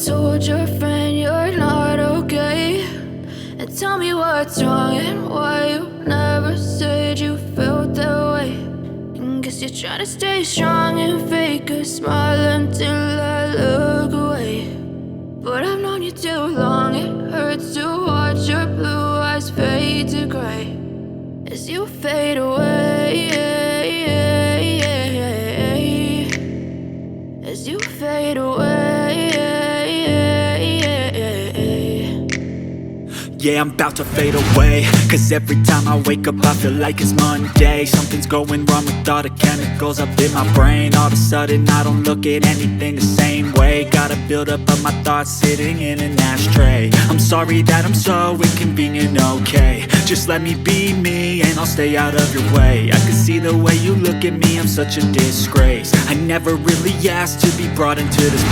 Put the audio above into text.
told your friend you're not okay? And tell me what's wrong and why you never said you felt that way. And guess you're trying to stay strong and fake a smile until I look away. But I've known you too long, it hurts to watch your blue eyes fade to gray as you fade away, as you fade away. Yeah, I'm about to fade away, cause every time I wake up I feel like it's Monday. Something's going wrong with all the chemicals up in my brain. All of a sudden I don't look at anything the same way. Gotta build up of my thoughts sitting in an ashtray. I'm sorry that I'm so inconvenient, okay? Just let me be me and I'll stay out of your way. I can see the way you look at me, I'm such a disgrace. I never really asked to be brought into this